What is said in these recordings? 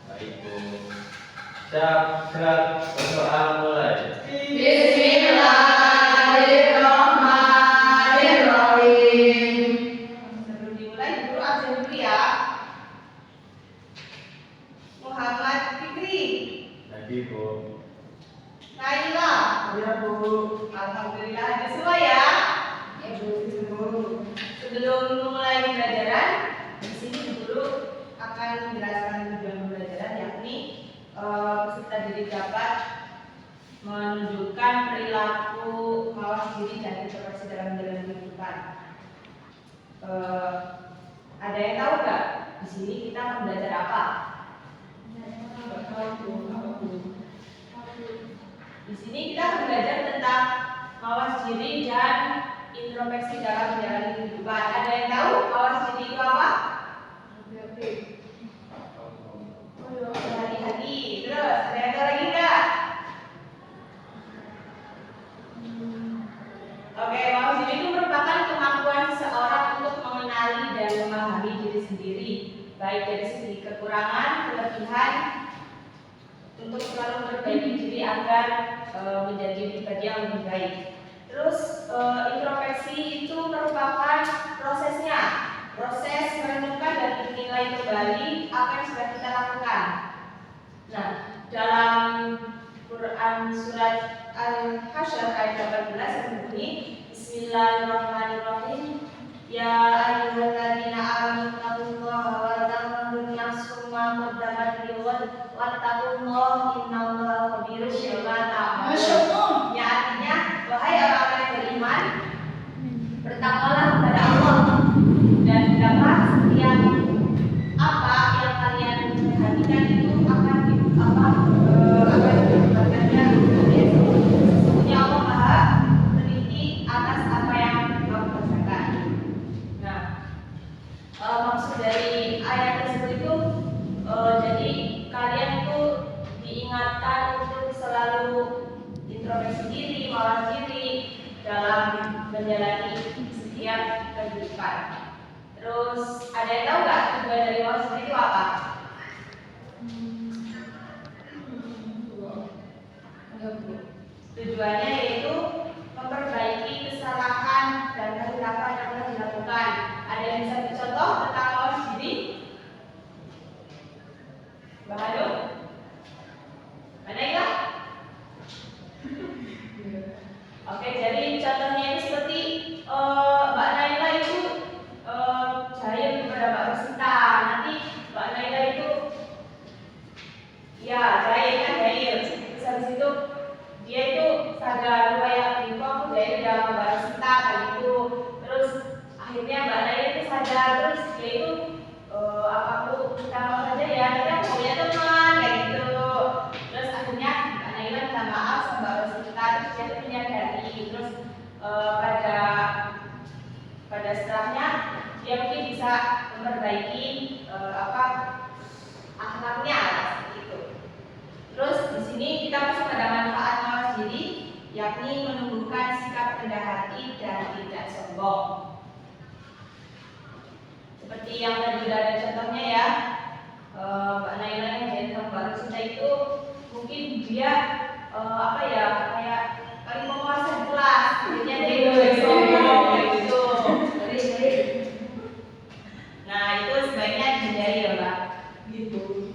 Baik, Bu. Siap, gerak, berdoa mulai. Bismillahirrahmanirrahim. Sebelum dimulai, guru absen dulu ya. Muhammad Fikri. Lagi, Bu. Naila. Ya, Bu. Alhamdulillah ada semua ya. Ya, Bu. Sebelum memulai pembelajaran, di sini guru akan menjelaskan tujuan pembelajaran, yakni peserta didik dapat menunjukkan perilaku mawas diri dan introspeksi dalam menjalani kehidupan. Ada yang tahu nggak? Di sini kita akan belajar apa? Di sini kita akan belajar tentang mawas diri dan introspeksi dalam menjalani kehidupan. Ada yang tahu mawas diri itu apa? Hati-hati. Terus ada yang tahu lagi nggak? Oke, mawas diri itu merupakan kemampuan seseorang untuk mengenali dan memahami diri sendiri, baik dari segi kekurangan, kelebihan, untuk selalu memperbaiki diri agar menjadi pribadi yang lebih baik. Terus introspeksi itu merupakan prosesnya, proses merenungkan dan menilai kembali apa yang sudah kita lakukan. Nah, dalam Quran surat Al-Hasyr ayat 18 yang berbunyi, Bismillahirrahmanirrahim. Ya ayyuhalladzina amanu taqullaha wa tanzur nafsum ma qaddamat lighad wattaqullaha innallaha khabirum bima ta'malun. Ya, artinya wahai orang-orang yang beriman, bertakwalah kepada Allah dan hendaklah setiap apa yang kalian perhatikan itu akan diberikannya. Sesungguhnya Allah Maha teliti atas apa yang kamu kerjakan. Nah, maksud dari ayat tersebut itu jadi kalian itu diingatkan untuk selalu introspeksi diri, mawas diri dalam menjalani setiap kehidupan. Terus ada yang tahu nggak tujuan dari mawas diri itu apa? Tujuannya yaitu memperbaiki kesalahan dan kehilafan yang telah dilakukan. Ada yang bisa dicontoh tentang mawas diri? Mbak Hanum? Mana ya? Oke, jadi contohnya ini seperti Mbak Naila itu jahil kepada Mbak Rosita. Nanti Mbak Naila itu ya jahil kan jahil. Terus habis itu dia itu sadar kayak gitu aku jahil sama Mbak Rosita kayak gitu. Terus akhirnya Mbak Naila itu sadar, terus dia itu apa aku minta maaf saja ya, nanti aku punya teman kayak gitu. Terus akhirnya Mbak Naila minta maaf sama Mbak Rosita, terus dia tuh menyadari. Terus pada setelahnya dia mungkin bisa memperbaiki akhlaknya seperti itu. Terus di sini kita masuk pada manfaat mawas diri, yakni menumbuhkan sikap rendah hati dan tidak sombong. Seperti yang tadi sudah ada contohnya ya, Mbak Naila yang jadi sama Mbak Rosita itu mungkin dia kayak paling penguasa di kelas, jadinya dia lebih sombong kayak gitu. Nah itu sebaiknya dihindari ya Mbak. Gitu.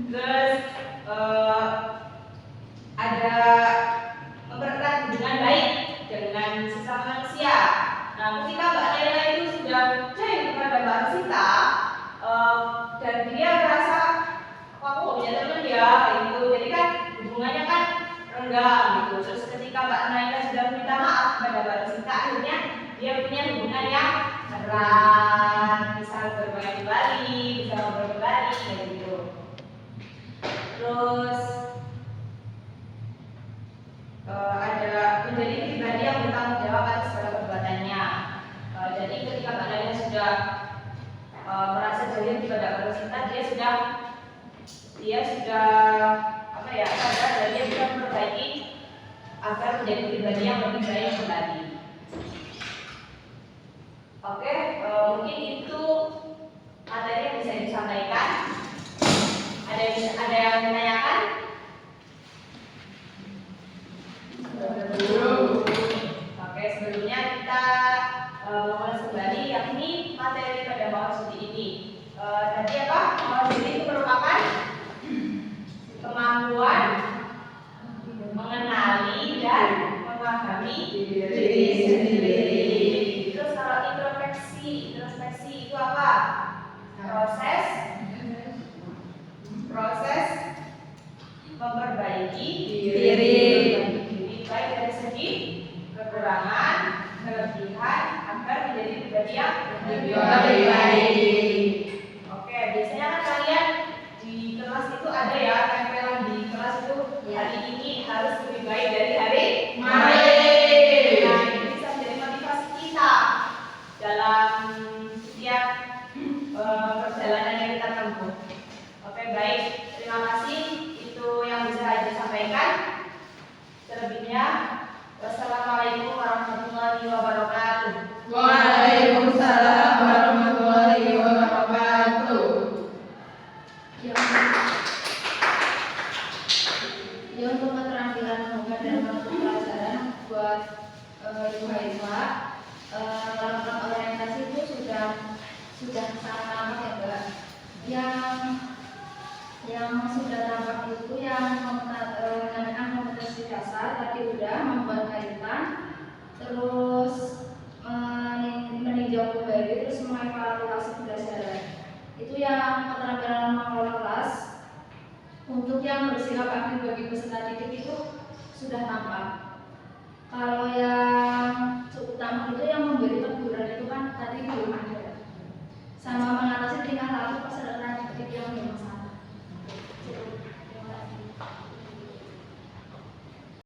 Terus ada mempererat hubungan baik dengan sesama manusia. Nah, ketika Mbak Naila itu sudah jahil kepada Mbak Rosita dan dia merasa aku gak punya teman ya kayak gitu, jadi kan hubungannya kan renggang gitu. Terus ketika Mbak Naila sudah minta maaf kepada Mbak Rosita, akhirnya dia punya hubungan yang erat, bisa bermain kembali, bisa ngobrol kembali kayak gitu. Terus ada menjadi pribadi yang bertanggung jawab atas segala perbuatannya. Jadi ketika Mbak Naila sudah merasa jahil kepada Mbak Rosita, dia sudah sadar dan dia sudah memperbaiki agar menjadi pribadi yang lebih baik kembali. Oke, mungkin itu materi yang Tadi apa? Jadi itu merupakan kemampuan mengenali dan memahami Diri sendiri. Terus kalau introspeksi itu apa? Proses memperbaiki Diri. baik dari segi kekurangan, kelebihan agar menjadi pribadi yang Lebih baik. Oke, biasanya kan kalian di kelas itu ada ya tempelan di kelas itu hari ini harus lebih baik dari hari Kemarin. Nah, ini bisa menjadi motivasi kita dalam setiap perjalanan yang kita tempuh. Oke, baik. Terima kasih. Itu yang bisa saya sampaikan. Selebihnya, wassalamualaikum warahmatullahi wabarakatuh. Waalaikumsalam warahmatullahi wabarakatuh. Ya, untuk keterampilan membuka dan melakukan pelajaran buat Ibu Haifah, melakukan orientasi itu sudah sangat tampak ya Mbak. Yang sudah tampak itu yang mengenalkan kompetensi dasar tadi udah membuat kaitan, terus meninjau kembali, terus mengevaluasi pembelajaran. Itu yang keterampilan mengelola kelas. Untuk yang bersikap aktif bagi peserta didik itu sudah nampak. Kalau yang cukup tampak itu yang memberi teguran itu kan tadi belum ada. Sama mengatasi tingkah laku peserta didik yang bermasalah.